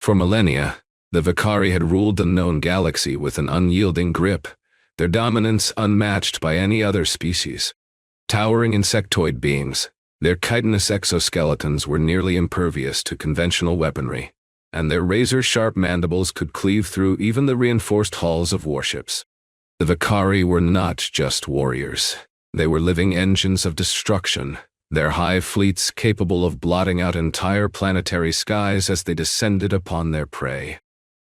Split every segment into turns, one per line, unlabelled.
For millennia, the Vekari had ruled the known galaxy with an unyielding grip, their dominance unmatched by any other species. Towering insectoid beings, their chitinous exoskeletons were nearly impervious to conventional weaponry, and their razor-sharp mandibles could cleave through even the reinforced hulls of warships. The Vekari were not just warriors. They were living engines of destruction, their hive fleets capable of blotting out entire planetary skies as they descended upon their prey.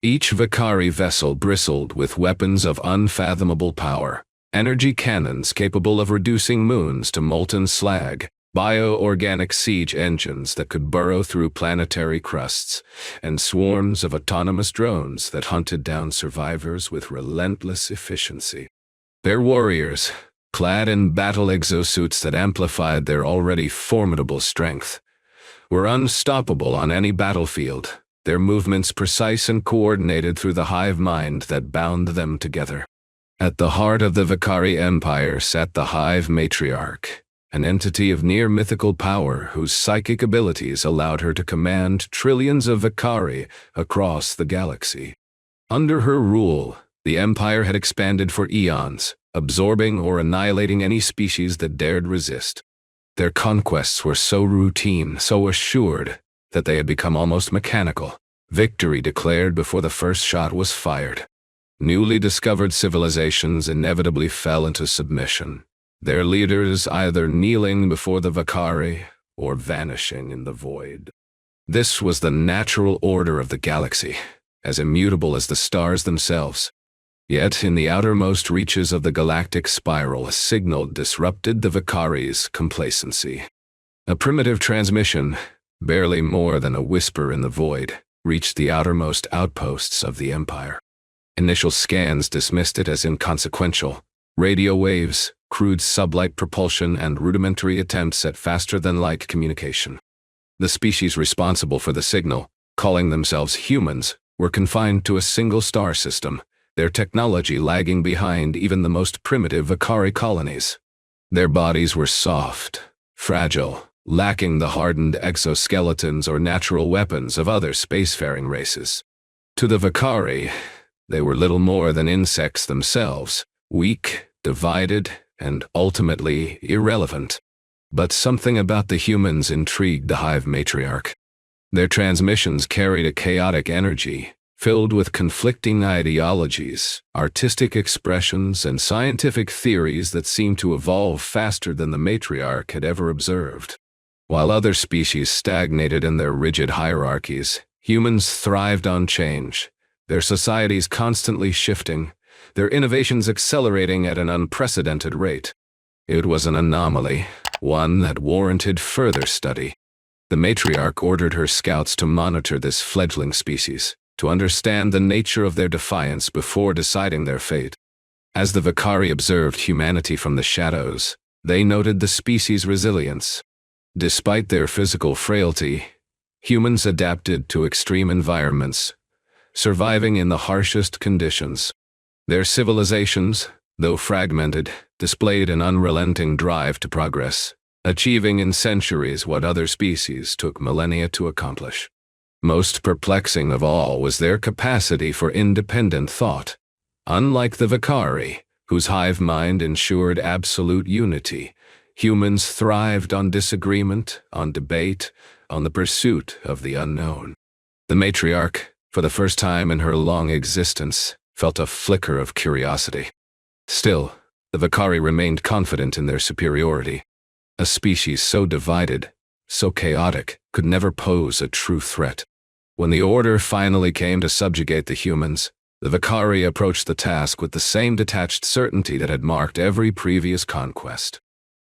Each Vekari vessel bristled with weapons of unfathomable power, energy cannons capable of reducing moons to molten slag, bioorganic siege engines that could burrow through planetary crusts, and swarms of autonomous drones that hunted down survivors with relentless efficiency. Their warriors, clad in battle exosuits that amplified their already formidable strength, were unstoppable on any battlefield, their movements precise and coordinated through the hive-mind that bound them together. At the heart of the Vekari Empire sat the Hive Matriarch, an entity of near-mythical power whose psychic abilities allowed her to command trillions of Vekari across the galaxy. Under her rule, the Empire had expanded for eons, absorbing or annihilating any species that dared resist. Their conquests were so routine, so assured, that they had become almost mechanical, victory declared before the first shot was fired. Newly discovered civilizations inevitably fell into submission, their leaders either kneeling before the Vekari or vanishing in the void. This was the natural order of the galaxy, as immutable as the stars themselves. Yet in the outermost reaches of the galactic spiral, a signal disrupted the Vekari's complacency. A primitive transmission, barely more than a whisper in the void, reached the outermost outposts of the Empire. Initial scans dismissed it as inconsequential. Radio waves, crude sublight propulsion, and rudimentary attempts at faster-than-light communication. The species responsible for the signal, calling themselves humans, were confined to a single star system, their technology lagging behind even the most primitive Vekari colonies. Their bodies were soft, fragile, lacking the hardened exoskeletons or natural weapons of other spacefaring races. To the Vekari, they were little more than insects themselves, weak, divided, and ultimately irrelevant. But something about the humans intrigued the Hive Matriarch. Their transmissions carried a chaotic energy, filled with conflicting ideologies, artistic expressions, and scientific theories that seemed to evolve faster than the Matriarch had ever observed. While other species stagnated in their rigid hierarchies, humans thrived on change, their societies constantly shifting, their innovations accelerating at an unprecedented rate. It was an anomaly, one that warranted further study. The Matriarch ordered her scouts to monitor this fledgling species, to understand the nature of their defiance before deciding their fate. As the Vekari observed humanity from the shadows, they noted the species' resilience. Despite their physical frailty, humans adapted to extreme environments, surviving in the harshest conditions. Their civilizations, though fragmented, displayed an unrelenting drive to progress, achieving in centuries what other species took millennia to accomplish. Most perplexing of all was their capacity for independent thought. Unlike the Vekari, whose hive mind ensured absolute unity, humans thrived on disagreement, on debate, on the pursuit of the unknown. The Matriarch, for the first time in her long existence, felt a flicker of curiosity. Still, the Vekari remained confident in their superiority. A species so divided, so chaotic, could never pose a true threat. When the order finally came to subjugate the humans, the Vekari approached the task with the same detached certainty that had marked every previous conquest.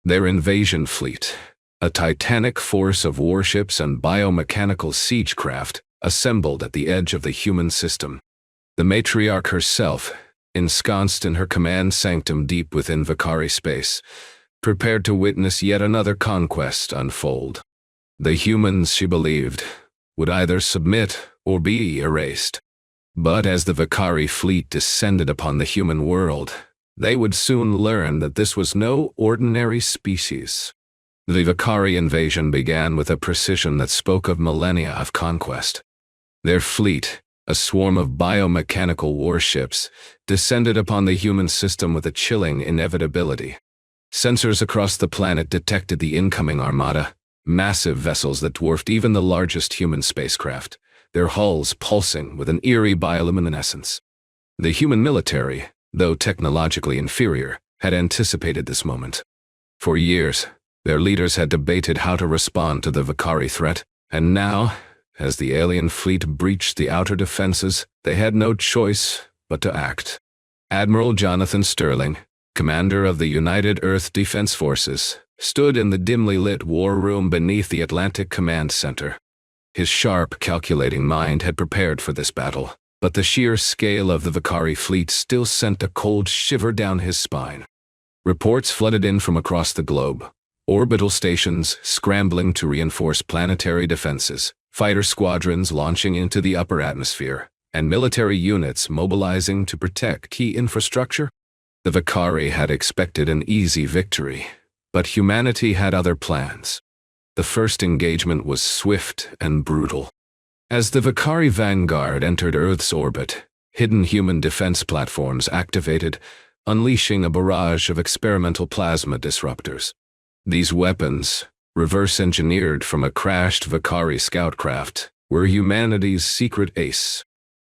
Their invasion fleet, a titanic force of warships and biomechanical siegecraft, assembled at the edge of the human system. The Matriarch herself, ensconced in her command sanctum deep within Vekari space, prepared to witness yet another conquest unfold. The humans, she believed, would either submit or be erased. But as the Vekari fleet descended upon the human world, they would soon learn that this was no ordinary species. The Vekari invasion began with a precision that spoke of millennia of conquest. Their fleet, a swarm of biomechanical warships, descended upon the human system with a chilling inevitability. Sensors across the planet detected the incoming armada, massive vessels that dwarfed even the largest human spacecraft, their hulls pulsing with an eerie bioluminescence. The human military, though technologically inferior, had anticipated this moment. For years, their leaders had debated how to respond to the Vekari threat, and now, as the alien fleet breached the outer defenses, they had no choice but to act. Admiral Jonathan Sterling, commander of the United Earth Defense Forces, stood in the dimly lit war room beneath the Atlantic Command Center. His sharp, calculating mind had prepared for this battle, but the sheer scale of the Vekari fleet still sent a cold shiver down his spine. Reports flooded in from across the globe. Orbital stations scrambling to reinforce planetary defenses, fighter squadrons launching into the upper atmosphere, and military units mobilizing to protect key infrastructure. The Vekari had expected an easy victory, but humanity had other plans. The first engagement was swift and brutal. As the Vekari vanguard entered Earth's orbit, hidden human defense platforms activated, unleashing a barrage of experimental plasma disruptors. These weapons, reverse-engineered from a crashed Vekari scout craft, were humanity's secret ace.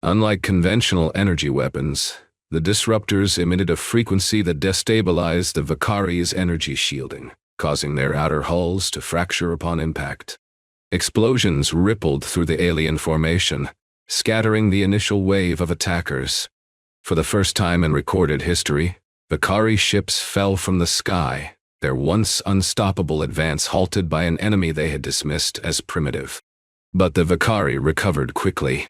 Unlike conventional energy weapons, the disruptors emitted a frequency that destabilized the Vekari's energy shielding, causing their outer hulls to fracture upon impact. Explosions rippled through the alien formation, scattering the initial wave of attackers. For the first time in recorded history, Vekari ships fell from the sky, their once unstoppable advance halted by an enemy they had dismissed as primitive. But the Vekari recovered quickly.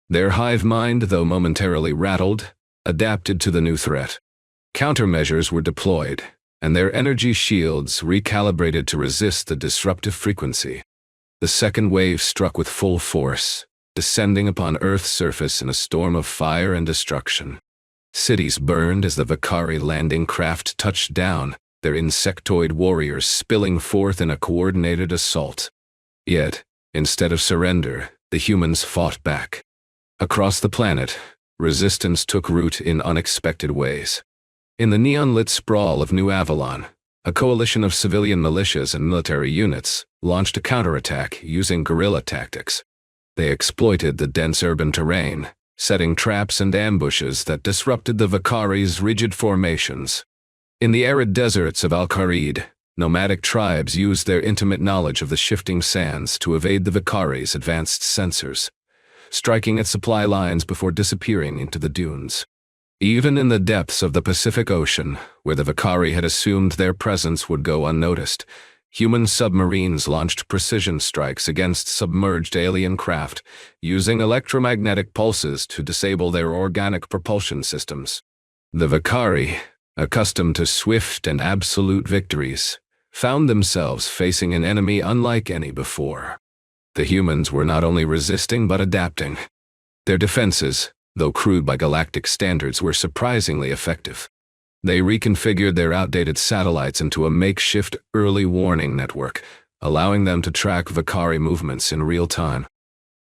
Their hive mind, though momentarily rattled, adapted to the new threat. Countermeasures were deployed, and their energy shields recalibrated to resist the disruptive frequency. The second wave struck with full force, descending upon Earth's surface in a storm of fire and destruction. Cities burned as the Vekari landing craft touched down, their insectoid warriors spilling forth in a coordinated assault. Yet, instead of surrender, the humans fought back. Across the planet, resistance took root in unexpected ways. In the neon-lit sprawl of New Avalon, a coalition of civilian militias and military units launched a counterattack using guerrilla tactics. They exploited the dense urban terrain, setting traps and ambushes that disrupted the Vekari's rigid formations. In the arid deserts of Al-Kharid, nomadic tribes used their intimate knowledge of the shifting sands to evade the Vekari's advanced sensors, striking at supply lines before disappearing into the dunes. Even in the depths of the Pacific Ocean, where the Vekari had assumed their presence would go unnoticed, human submarines launched precision strikes against submerged alien craft, using electromagnetic pulses to disable their organic propulsion systems. The Vekari, accustomed to swift and absolute victories, found themselves facing an enemy unlike any before. The humans were not only resisting but adapting. Their defenses, though crude by galactic standards, were surprisingly effective. They reconfigured their outdated satellites into a makeshift early warning network, allowing them to track Vekari movements in real time.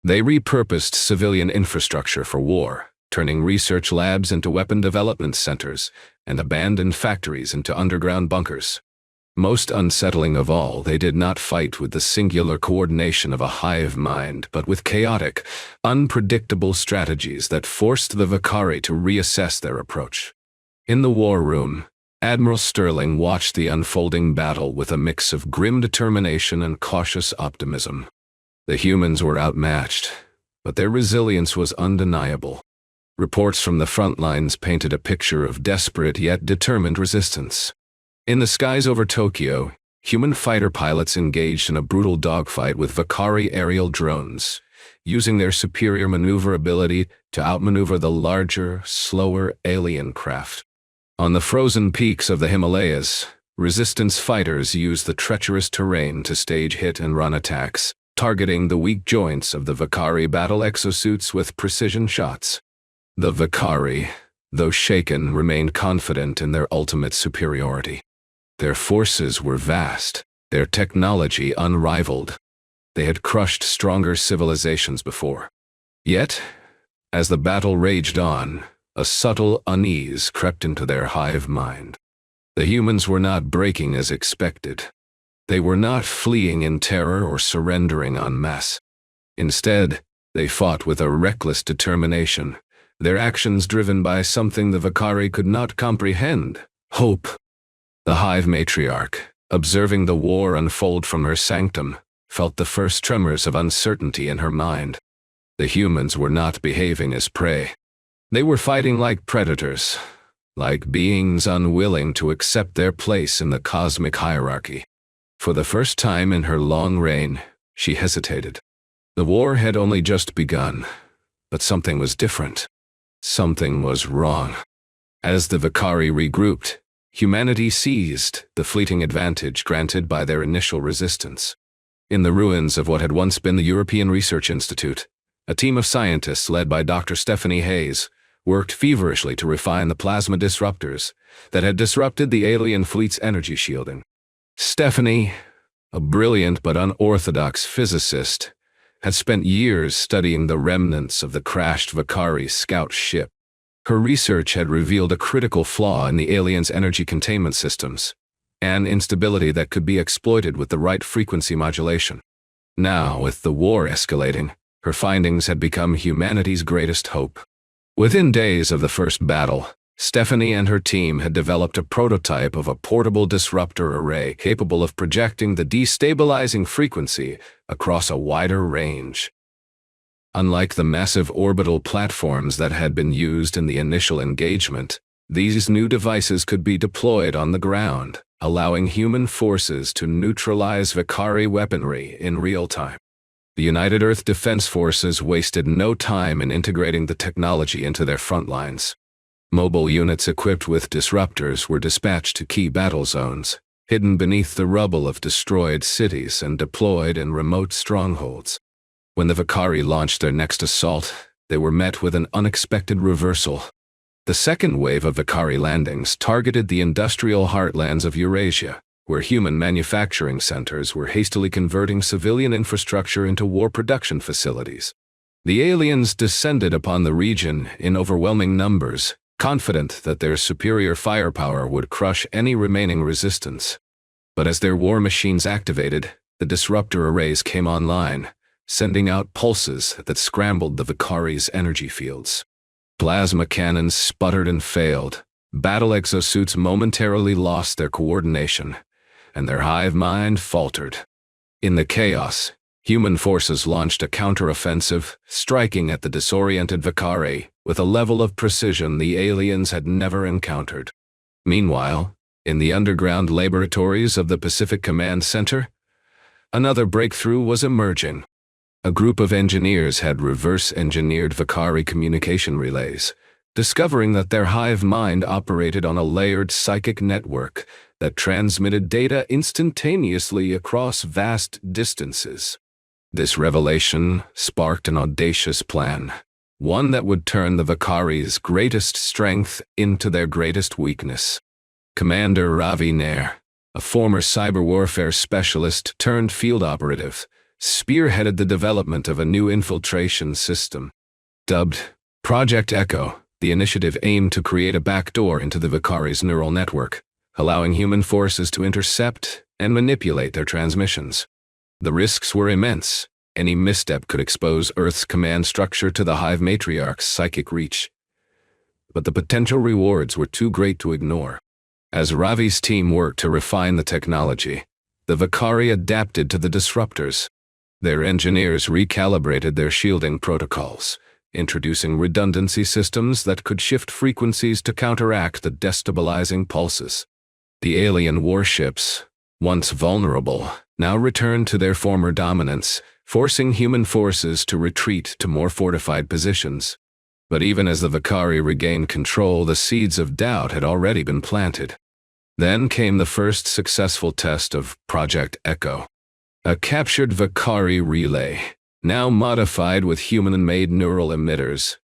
They repurposed civilian infrastructure for war, turning research labs into weapon development centers and abandoned factories into underground bunkers. Most unsettling of all, they did not fight with the singular coordination of a hive mind, but with chaotic, unpredictable strategies that forced the Vekari to reassess their approach. In the war room, Admiral Sterling watched the unfolding battle with a mix of grim determination and cautious optimism. The humans were outmatched, but their resilience was undeniable. Reports from the front lines painted a picture of desperate yet determined resistance. In the skies over Tokyo, human fighter pilots engaged in a brutal dogfight with Vekari aerial drones, using their superior maneuverability to outmaneuver the larger, slower alien craft. On the frozen peaks of the Himalayas, resistance fighters used the treacherous terrain to stage hit-and-run attacks, targeting the weak joints of the Vekari battle exosuits with precision shots. The Vekari, though shaken, remained confident in their ultimate superiority. Their forces were vast, their technology unrivaled. They had crushed stronger civilizations before. Yet, as the battle raged on, a subtle unease crept into their hive mind. The humans were not breaking as expected. They were not fleeing in terror or surrendering en masse. Instead, they fought with a reckless determination, their actions driven by something the Vekari could not comprehend: hope. The hive matriarch, observing the war unfold from her sanctum, felt the first tremors of uncertainty in her mind. The humans were not behaving as prey. They were fighting like predators, like beings unwilling to accept their place in the cosmic hierarchy. For the first time in her long reign, she hesitated. The war had only just begun, but something was different. Something was wrong. As the Vekari regrouped, humanity seized the fleeting advantage granted by their initial resistance. In the ruins of what had once been the European Research Institute, a team of scientists led by Dr. Stephanie Hayes worked feverishly to refine the plasma disruptors that had disrupted the alien fleet's energy shielding. Stephanie, a brilliant but unorthodox physicist, had spent years studying the remnants of the crashed Vekari scout ship. Her research had revealed a critical flaw in the aliens' energy containment systems, an instability that could be exploited with the right frequency modulation. Now, with the war escalating, her findings had become humanity's greatest hope. Within days of the first battle, Stephanie and her team had developed a prototype of a portable disruptor array capable of projecting the destabilizing frequency across a wider range. Unlike the massive orbital platforms that had been used in the initial engagement, these new devices could be deployed on the ground, allowing human forces to neutralize Vekari weaponry in real time. The United Earth Defense Forces wasted no time in integrating the technology into their front lines. Mobile units equipped with disruptors were dispatched to key battle zones, hidden beneath the rubble of destroyed cities and deployed in remote strongholds. When the Vekari launched their next assault, they were met with an unexpected reversal. The second wave of Vekari landings targeted the industrial heartlands of Eurasia, where human manufacturing centers were hastily converting civilian infrastructure into war production facilities. The aliens descended upon the region in overwhelming numbers, confident that their superior firepower would crush any remaining resistance. But as their war machines activated, the disruptor arrays came online, sending out pulses that scrambled the Vekari's energy fields. Plasma cannons sputtered and failed, battle exosuits momentarily lost their coordination, and their hive mind faltered. In the chaos, human forces launched a counteroffensive, striking at the disoriented Vekari with a level of precision the aliens had never encountered. Meanwhile, in the underground laboratories of the Pacific Command Center, another breakthrough was emerging. A group of engineers had reverse-engineered Vekari communication relays, discovering that their hive mind operated on a layered psychic network that transmitted data instantaneously across vast distances. This revelation sparked an audacious plan, one that would turn the Vekari's greatest strength into their greatest weakness. Commander Ravi Nair, a former cyber warfare specialist turned field operative, spearheaded the development of a new infiltration system. Dubbed Project Echo, the initiative aimed to create a backdoor into the Vekari's neural network, allowing human forces to intercept and manipulate their transmissions. The risks were immense. Any misstep could expose Earth's command structure to the Hive Matriarch's psychic reach. But the potential rewards were too great to ignore. As Ravi's team worked to refine the technology, the Vekari adapted to the disruptors. Their engineers recalibrated their shielding protocols, introducing redundancy systems that could shift frequencies to counteract the destabilizing pulses. The alien warships, once vulnerable, now returned to their former dominance, forcing human forces to retreat to more fortified positions. But even as the Vekari regained control, the seeds of doubt had already been planted. Then came the first successful test of Project Echo. A captured Vekari relay, now modified with human-made neural emitters,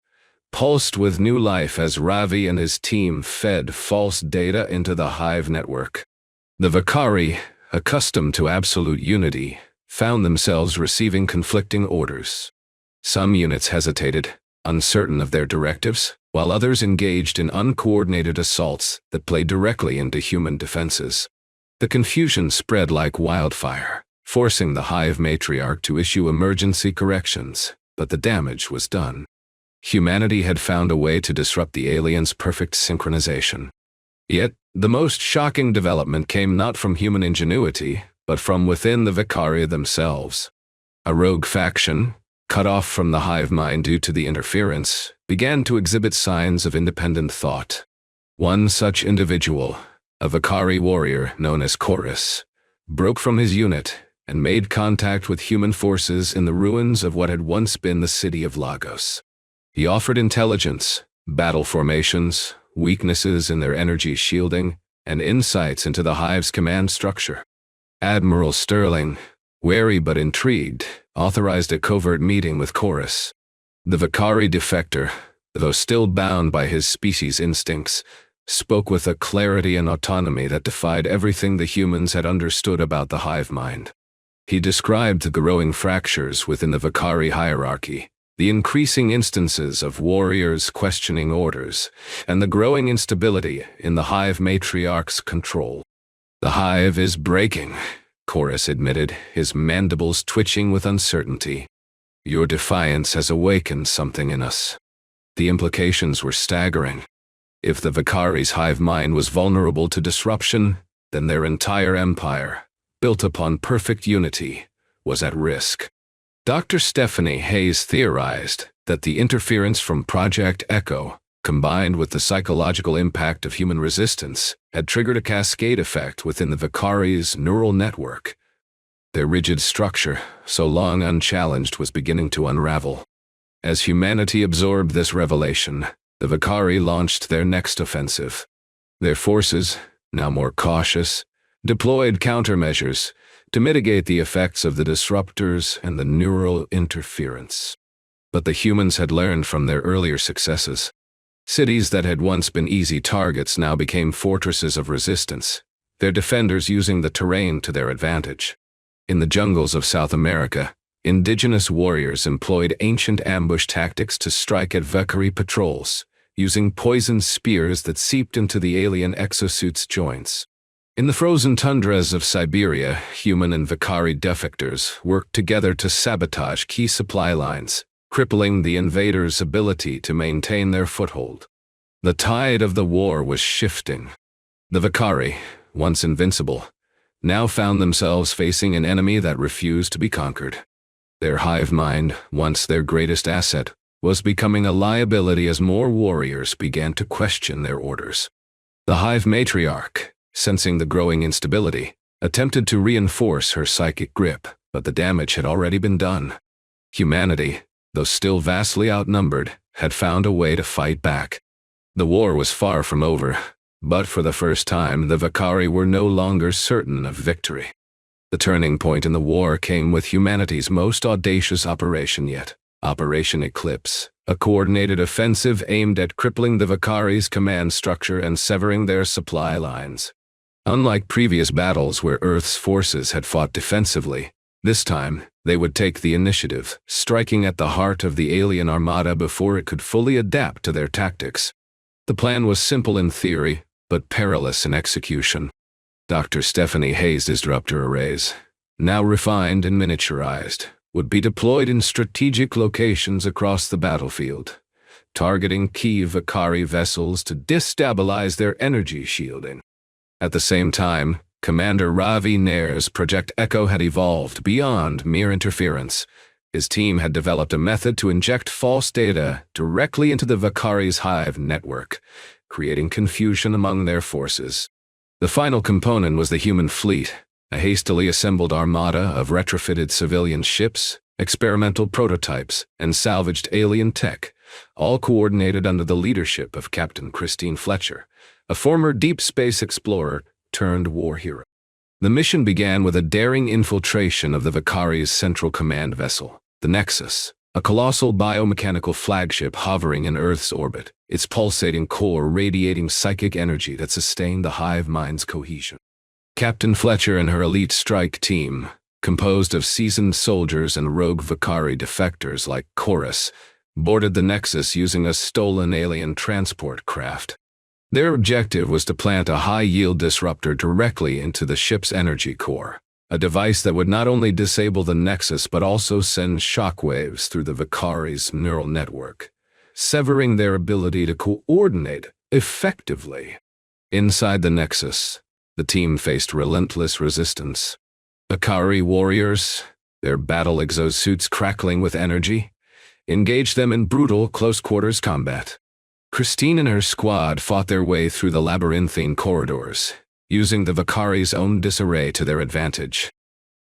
pulsed with new life as Ravi and his team fed false data into the Hive network. The Vekari, accustomed to absolute unity, found themselves receiving conflicting orders. Some units hesitated, uncertain of their directives, while others engaged in uncoordinated assaults that played directly into human defenses. The confusion spread like wildfire, forcing the Hive matriarch to issue emergency corrections, but the damage was done. Humanity had found a way to disrupt the aliens' perfect synchronization. Yet, the most shocking development came not from human ingenuity, but from within the Vekari themselves. A rogue faction, cut off from the hive mind due to the interference, began to exhibit signs of independent thought. One such individual, a Vekari warrior known as Khoris, broke from his unit and made contact with human forces in the ruins of what had once been the city of Lagos. He offered intelligence, battle formations, weaknesses in their energy shielding, and insights into the Hive's command structure. Admiral Sterling, wary but intrigued, authorized a covert meeting with Khoris. The Vekari defector, though still bound by his species' instincts, spoke with a clarity and autonomy that defied everything the humans had understood about the hive mind. He described the growing fractures within the Vekari hierarchy, the increasing instances of warriors questioning orders, and the growing instability in the hive matriarch's control. "The hive is breaking," Khoris admitted, his mandibles twitching with uncertainty. "Your defiance has awakened something in us." The implications were staggering. If the Vekari's hive mind was vulnerable to disruption, then their entire empire, built upon perfect unity, was at risk. Dr. Stephanie Hayes theorized that the interference from Project Echo, combined with the psychological impact of human resistance, had triggered a cascade effect within the Vekari's neural network. Their rigid structure, so long unchallenged, was beginning to unravel. As humanity absorbed this revelation, the Vekari launched their next offensive. Their forces, now more cautious, deployed countermeasures to mitigate the effects of the disruptors and the neural interference. But the humans had learned from their earlier successes. Cities that had once been easy targets now became fortresses of resistance, their defenders using the terrain to their advantage. In the jungles of South America, indigenous warriors employed ancient ambush tactics to strike at Vekari patrols, using poisoned spears that seeped into the alien exosuits' joints. In the frozen tundras of Siberia, human and Vekari defectors worked together to sabotage key supply lines, crippling the invaders' ability to maintain their foothold. The tide of the war was shifting. The Vekari, once invincible, now found themselves facing an enemy that refused to be conquered. Their hive mind, once their greatest asset, was becoming a liability as more warriors began to question their orders. The hive matriarch, sensing the growing instability, attempted to reinforce her psychic grip, but the damage had already been done. Humanity, though still vastly outnumbered, had found a way to fight back. The war was far from over, but for the first time the Vekari were no longer certain of victory. The turning point in the war came with humanity's most audacious operation yet, Operation Eclipse, a coordinated offensive aimed at crippling the Vekari's command structure and severing their supply lines. Unlike previous battles where Earth's forces had fought defensively, this time they would take the initiative, striking at the heart of the alien armada before it could fully adapt to their tactics. The plan was simple in theory, but perilous in execution. Dr. Stephanie Hayes' disruptor arrays, now refined and miniaturized, would be deployed in strategic locations across the battlefield, targeting key Vekari vessels to destabilize their energy shielding. At the same time, Commander Ravi Nair's Project Echo had evolved beyond mere interference. His team had developed a method to inject false data directly into the Vekari's hive network, creating confusion among their forces. The final component was the human fleet, a hastily assembled armada of retrofitted civilian ships, experimental prototypes, and salvaged alien tech, all coordinated under the leadership of Captain Christine Fletcher, a former deep space explorer turned war hero. The mission began with a daring infiltration of the Vekari's central command vessel, the Nexus, a colossal biomechanical flagship hovering in Earth's orbit, its pulsating core radiating psychic energy that sustained the hive mind's cohesion. Captain Fletcher and her elite strike team, composed of seasoned soldiers and rogue Vekari defectors like Khoris, boarded the Nexus using a stolen alien transport craft. Their objective was to plant a high-yield disruptor directly into the ship's energy core, a device that would not only disable the Nexus but also send shockwaves through the Vekari's neural network, severing their ability to coordinate effectively. Inside the Nexus, the team faced relentless resistance. Vekari warriors, their battle exosuits crackling with energy, engaged them in brutal close-quarters combat. Christine and her squad fought their way through the labyrinthine corridors, using the Vekari's own disarray to their advantage.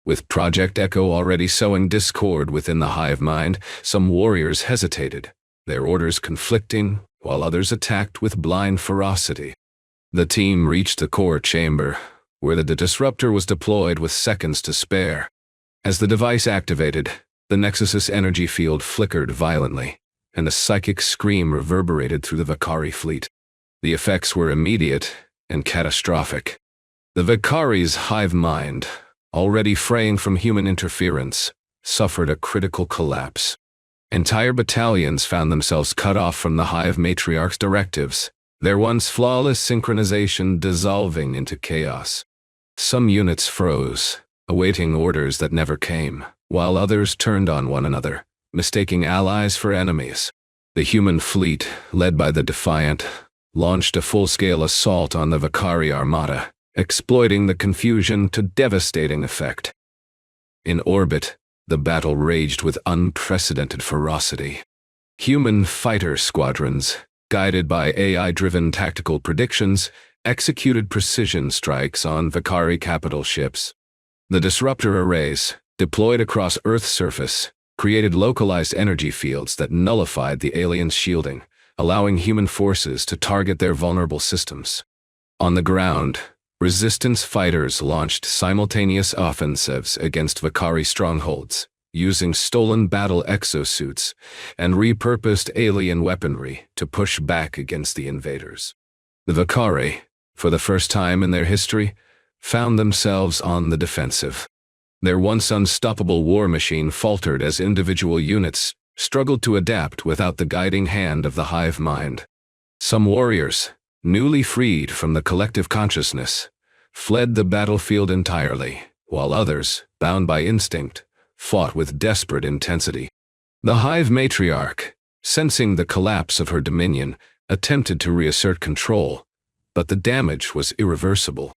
With Project Echo already sowing discord within the hive-mind, some warriors hesitated, their orders conflicting, while others attacked with blind ferocity. The team reached the core chamber, where the disruptor was deployed with seconds to spare. As the device activated, the Nexus's energy field flickered violently, and a psychic scream reverberated through the Vekari fleet. The effects were immediate and catastrophic. The Vekari's hive-mind, already fraying from human interference, suffered a critical collapse. Entire battalions found themselves cut off from the Hive Matriarch's directives, their once flawless synchronization dissolving into chaos. Some units froze, awaiting orders that never came, while others turned on one another, mistaking allies for enemies. The human fleet, led by the Defiant, launched a full-scale assault on the Vekari armada, exploiting the confusion to devastating effect. In orbit, the battle raged with unprecedented ferocity. Human fighter squadrons, guided by AI-driven tactical predictions, executed precision strikes on Vekari capital ships. The disruptor arrays, deployed across Earth's surface, created localized energy fields that nullified the aliens' shielding, allowing human forces to target their vulnerable systems. On the ground, resistance fighters launched simultaneous offensives against Vekari strongholds, using stolen battle exosuits and repurposed alien weaponry to push back against the invaders. The Vekari, for the first time in their history, found themselves on the defensive. Their once unstoppable war machine faltered as individual units struggled to adapt without the guiding hand of the hive mind. Some warriors, newly freed from the collective consciousness, fled the battlefield entirely, while others, bound by instinct, fought with desperate intensity. The Hive Matriarch, sensing the collapse of her dominion, attempted to reassert control, but the damage was irreversible.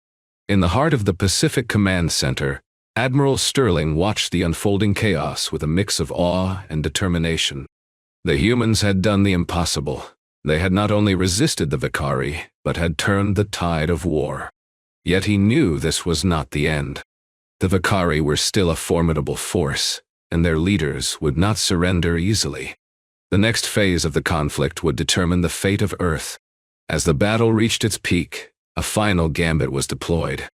In the heart of the Pacific Command Center, Admiral Sterling watched the unfolding chaos with a mix of awe and determination. The humans had done the impossible. They had not only resisted the Vekari, but had turned the tide of war. Yet he knew this was not the end. The Vekari were still a formidable force, and their leaders would not surrender easily. The next phase of the conflict would determine the fate of Earth. As the battle reached its peak, a final gambit was deployed.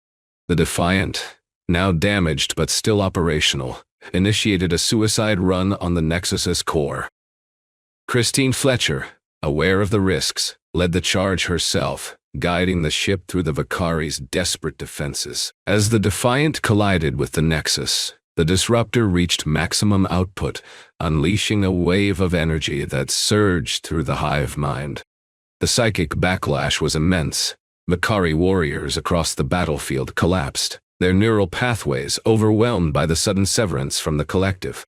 The Defiant, now damaged but still operational, initiated a suicide run on the Nexus's core. Christine Fletcher, aware of the risks, led the charge herself, guiding the ship through the Vekari's desperate defenses. As the Defiant collided with the Nexus, the disruptor reached maximum output, unleashing a wave of energy that surged through the hive mind. The psychic backlash was immense. Vekari warriors across the battlefield collapsed, their neural pathways overwhelmed by the sudden severance from the collective.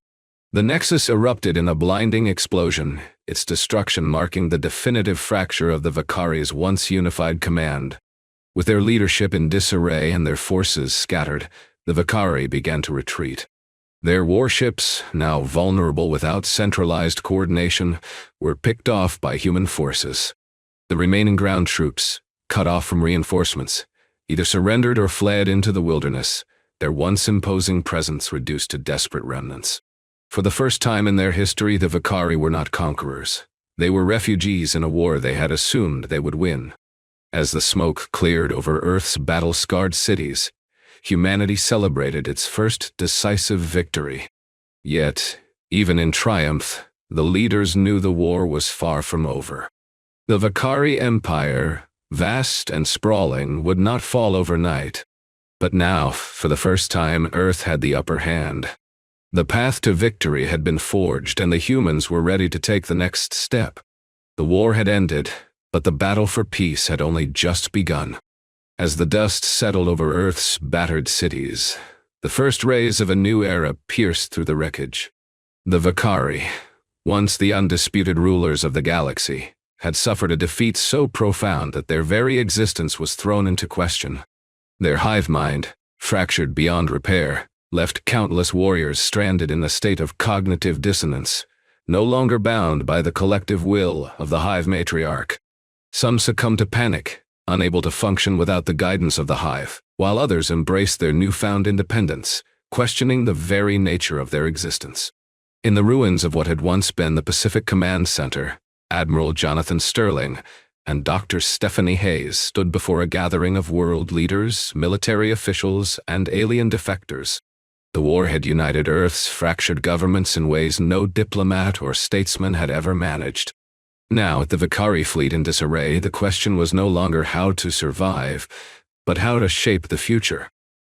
The Nexus erupted in a blinding explosion, its destruction marking the definitive fracture of the Vekari's once unified command. With their leadership in disarray and their forces scattered, the Vekari began to retreat. Their warships, now vulnerable without centralized coordination, were picked off by human forces. The remaining ground troops, cut off from reinforcements, either surrendered or fled into the wilderness, their once imposing presence reduced to desperate remnants. For the first time in their history, the Vekari were not conquerors. They were refugees in a war they had assumed they would win. As the smoke cleared over Earth's battle-scarred cities, humanity celebrated its first decisive victory. Yet, even in triumph, the leaders knew the war was far from over. The Vekari Empire, vast and sprawling, would not fall overnight. But now, for the first time, Earth had the upper hand. The path to victory had been forged, and the humans were ready to take the next step. The war had ended, but the battle for peace had only just begun. As the dust settled over Earth's battered cities, the first rays of a new era pierced through the wreckage. The Vekari, once the undisputed rulers of the galaxy, had suffered a defeat so profound that their very existence was thrown into question. Their hive mind, fractured beyond repair, left countless warriors stranded in a state of cognitive dissonance, no longer bound by the collective will of the hive matriarch. Some succumbed to panic, unable to function without the guidance of the hive, while others embraced their newfound independence, questioning the very nature of their existence. In the ruins of what had once been the Pacific Command Center, Admiral Jonathan Sterling and Dr. Stephanie Hayes stood before a gathering of world leaders, military officials, and alien defectors. The war had united Earth's fractured governments in ways no diplomat or statesman had ever managed. Now, with the Vekari fleet in disarray, the question was no longer how to survive, but how to shape the future.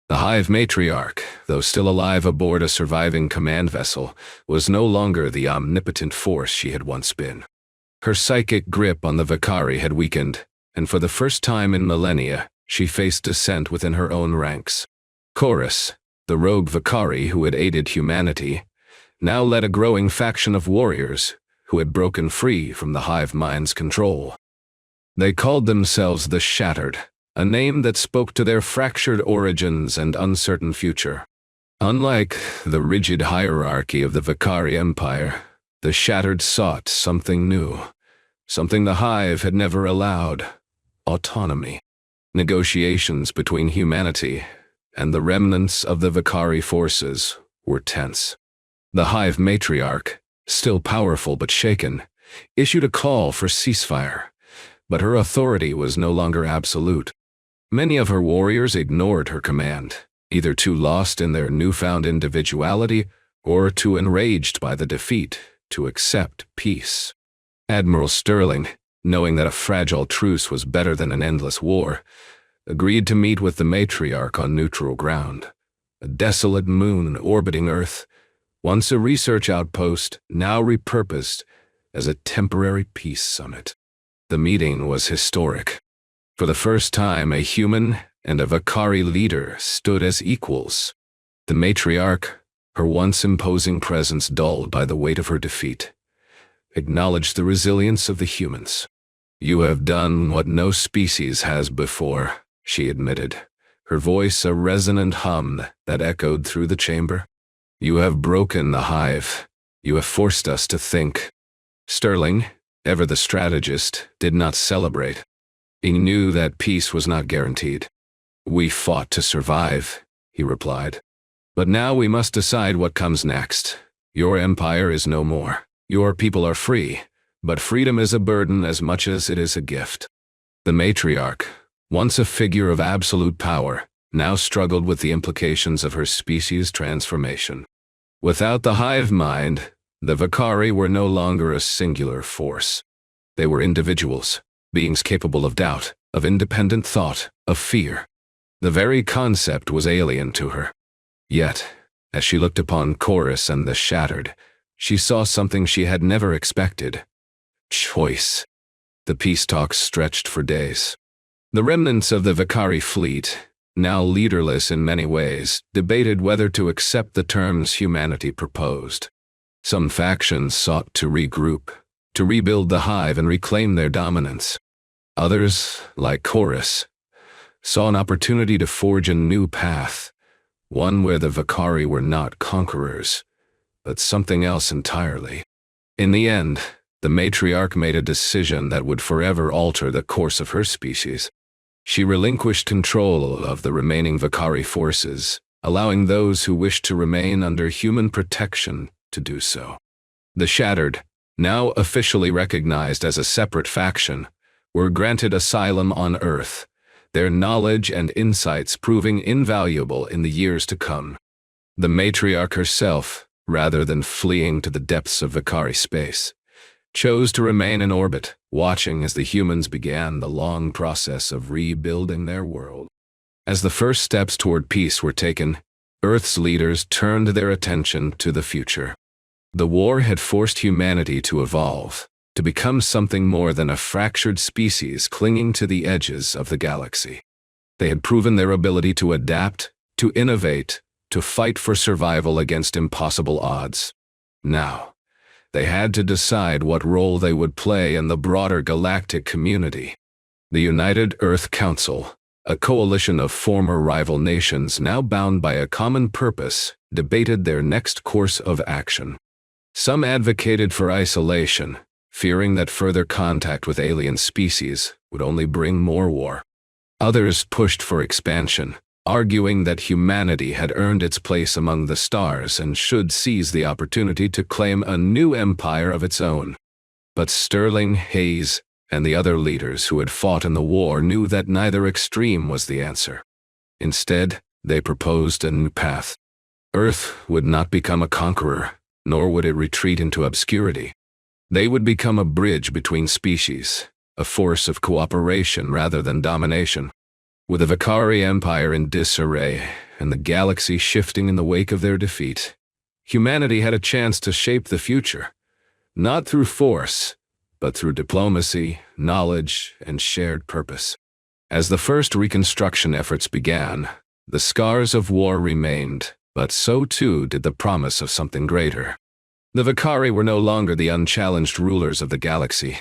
The hive matriarch, though still alive aboard a surviving command vessel, was no longer the omnipotent force she had once been. Her psychic grip on the Vekari had weakened, and for the first time in millennia, she faced dissent within her own ranks. Khoris, the rogue Vekari who had aided humanity, now led a growing faction of warriors who had broken free from the hive mind's control. They called themselves the Shattered, a name that spoke to their fractured origins and uncertain future. Unlike the rigid hierarchy of the Vekari Empire, the Shattered sought something new, something the hive had never allowed: autonomy. Negotiations between humanity and the remnants of the Vekari forces were tense. The hive matriarch, still powerful but shaken, issued a call for ceasefire, but her authority was no longer absolute. Many of her warriors ignored her command, either too lost in their newfound individuality or too enraged by the defeat to accept peace. Admiral Sterling, knowing that a fragile truce was better than an endless war, agreed to meet with the matriarch on neutral ground, a desolate moon orbiting Earth, once a research outpost, now repurposed as a temporary peace summit. The meeting was historic. For the first time, a human and a Vekari leader stood as equals. The matriarch, her once imposing presence dulled by the weight of her defeat, acknowledged the resilience of the humans. "You have done what no species has before," she admitted, her voice a resonant hum that echoed through the chamber. "You have broken the hive. You have forced us to think." Sterling, ever the strategist, did not celebrate. He knew that peace was not guaranteed. "We fought to survive," he replied. "But now we must decide what comes next. Your empire is no more. Your people are free, but freedom is a burden as much as it is a gift." The matriarch, once a figure of absolute power, now struggled with the implications of her species' transformation. Without the hive mind, the Vekari were no longer a singular force. They were individuals, beings capable of doubt, of independent thought, of fear. The very concept was alien to her. Yet, as she looked upon Khoris and the Shattered, she saw something she had never expected: choice. The peace talks stretched for days. The remnants of the Vekari fleet, now leaderless in many ways, debated whether to accept the terms humanity proposed. Some factions sought to regroup, to rebuild the hive and reclaim their dominance. Others, like Khoris, saw an opportunity to forge a new path, one where the Vekari were not conquerors, but something else entirely. In the end, the matriarch made a decision that would forever alter the course of her species. She relinquished control of the remaining Vekari forces, allowing those who wished to remain under human protection to do so. The Shattered, now officially recognized as a separate faction, were granted asylum on Earth, their knowledge and insights proving invaluable in the years to come. The matriarch herself, rather than fleeing to the depths of Vekari space, chose to remain in orbit, watching as the humans began the long process of rebuilding their world. As the first steps toward peace were taken, Earth's leaders turned their attention to the future. The war had forced humanity to evolve, to become something more than a fractured species clinging to the edges of the galaxy. They had proven their ability to adapt, to innovate, to fight for survival against impossible odds. Now, they had to decide what role they would play in the broader galactic community. The United Earth Council, a coalition of former rival nations now bound by a common purpose, debated their next course of action. Some advocated for isolation, fearing that further contact with alien species would only bring more war. Others pushed for expansion, arguing that humanity had earned its place among the stars and should seize the opportunity to claim a new empire of its own. But Sterling, Hayes, and the other leaders who had fought in the war knew that neither extreme was the answer. Instead, they proposed a new path. Earth would not become a conqueror, nor would it retreat into obscurity. They would become a bridge between species, a force of cooperation rather than domination. With the Vekari Empire in disarray and the galaxy shifting in the wake of their defeat, humanity had a chance to shape the future, not through force, but through diplomacy, knowledge, and shared purpose. As the first reconstruction efforts began, the scars of war remained, but so too did the promise of something greater. The Vekari were no longer the unchallenged rulers of the galaxy.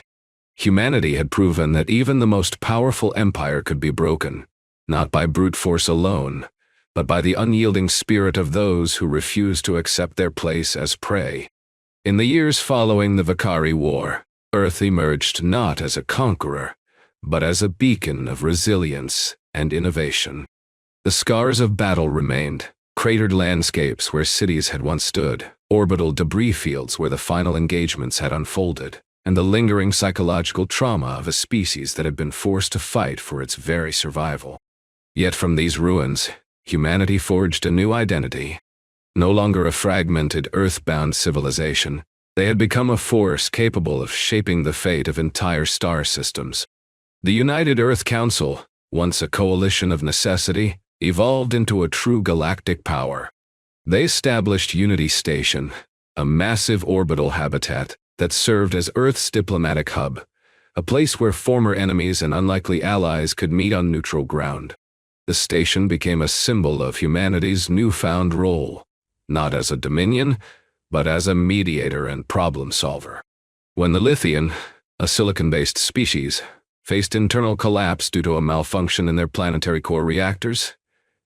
Humanity had proven that even the most powerful empire could be broken, not by brute force alone, but by the unyielding spirit of those who refused to accept their place as prey. In the years following the Vekari War, Earth emerged not as a conqueror, but as a beacon of resilience and innovation. The scars of battle remained, cratered landscapes where cities had once stood, orbital debris fields where the final engagements had unfolded, and the lingering psychological trauma of a species that had been forced to fight for its very survival. Yet from these ruins, humanity forged a new identity. No longer a fragmented, earthbound civilization, they had become a force capable of shaping the fate of entire star systems. The United Earth Council, once a coalition of necessity, evolved into a true galactic power. They established Unity Station, a massive orbital habitat that served as Earth's diplomatic hub, a place where former enemies and unlikely allies could meet on neutral ground. The station became a symbol of humanity's newfound role, not as a dominion, but as a mediator and problem solver. When the Lithian, a silicon-based species, faced internal collapse due to a malfunction in their planetary core reactors,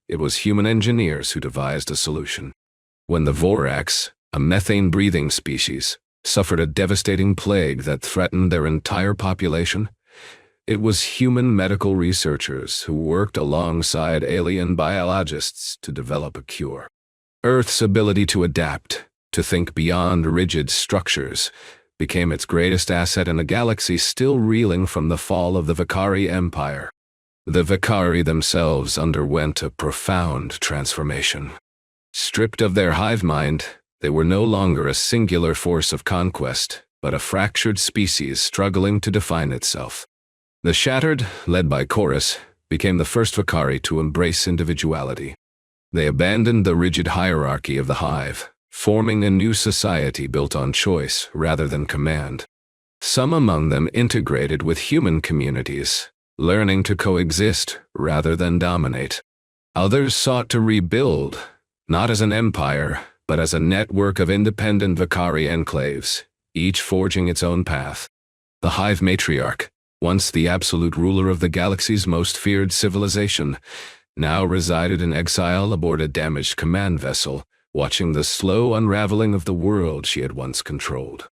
it was human engineers who devised a solution. When the Vorax, a methane-breathing species, suffered a devastating plague that threatened their entire population, it was human medical researchers who worked alongside alien biologists to develop a cure. Earth's ability to adapt, to think beyond rigid structures, became its greatest asset in a galaxy still reeling from the fall of the Vekari Empire. The Vekari themselves underwent a profound transformation. Stripped of their hive-mind, they were no longer a singular force of conquest, but a fractured species struggling to define itself. The Shattered, led by Khoris, became the first Vekari to embrace individuality. They abandoned the rigid hierarchy of the hive, forming a new society built on choice rather than command. Some among them integrated with human communities, learning to coexist rather than dominate. Others sought to rebuild, not as an empire, but as a network of independent Vekari enclaves, each forging its own path. The Hive Matriarch, once the absolute ruler of the galaxy's most feared civilization, now resided in exile aboard a damaged command vessel, watching the slow unraveling of the world she had once controlled.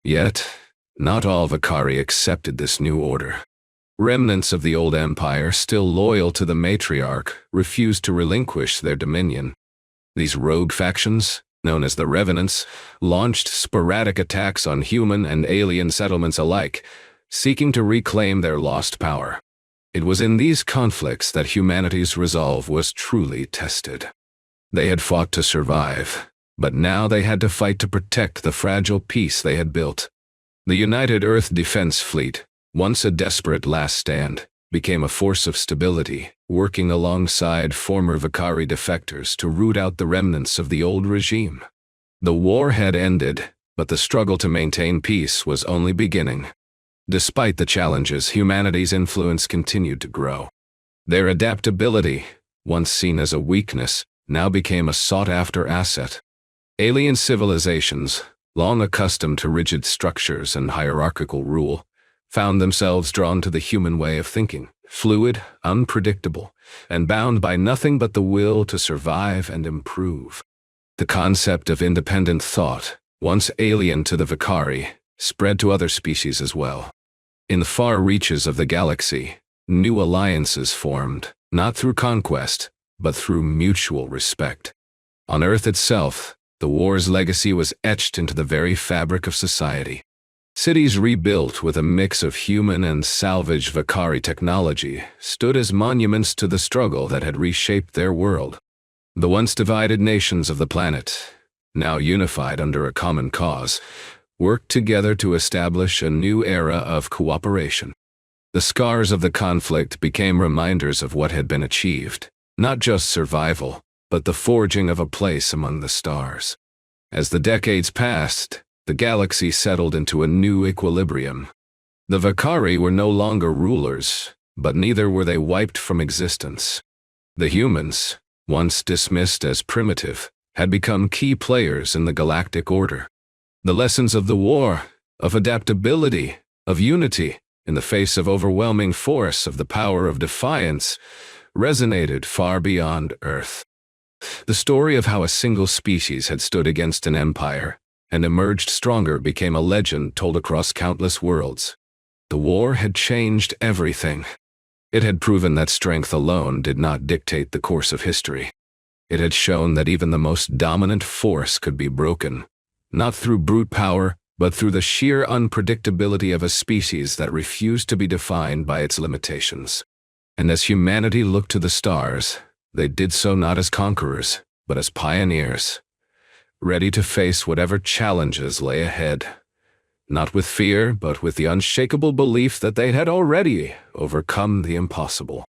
Yet, not all Vekari accepted this new order. Remnants of the old empire, still loyal to the matriarch, refused to relinquish their dominion. These rogue factions, known as the Revenants, launched sporadic attacks on human and alien settlements alike, seeking to reclaim their lost power. It was in these conflicts that humanity's resolve was truly tested. They had fought to survive, but now they had to fight to protect the fragile peace they had built. The United Earth Defense Fleet, once a desperate last stand, became a force of stability, working alongside former Vekari defectors to root out the remnants of the old regime. The war had ended, but the struggle to maintain peace was only beginning. Despite the challenges, humanity's influence continued to grow. Their adaptability, once seen as a weakness, now became a sought-after asset. Alien civilizations, long accustomed to rigid structures and hierarchical rule, found themselves drawn to the human way of thinking, fluid, unpredictable, and bound by nothing but the will to survive and improve. The concept of independent thought, once alien to the Vekari, spread to other species as well. In the far reaches of the galaxy, new alliances formed, not through conquest, but through mutual respect. On Earth itself, the war's legacy was etched into the very fabric of society. Cities rebuilt with a mix of human and salvaged Vekari technology stood as monuments to the struggle that had reshaped their world. The once divided nations of the planet, now unified under a common cause, worked together to establish a new era of cooperation. The scars of the conflict became reminders of what had been achieved, not just survival, but the forging of a place among the stars. As the decades passed, the galaxy settled into a new equilibrium. The Vekari were no longer rulers, but neither were they wiped from existence. The humans, once dismissed as primitive, had become key players in the galactic order. The lessons of the war, of adaptability, of unity, in the face of overwhelming force, of the power of defiance, resonated far beyond Earth. The story of how a single species had stood against an empire and emerged stronger became a legend told across countless worlds. The war had changed everything. It had proven that strength alone did not dictate the course of history. It had shown that even the most dominant force could be broken, not through brute power, but through the sheer unpredictability of a species that refused to be defined by its limitations. And as humanity looked to the stars, they did so not as conquerors, but as pioneers, ready to face whatever challenges lay ahead, not with fear, but with the unshakable belief that they had already overcome the impossible.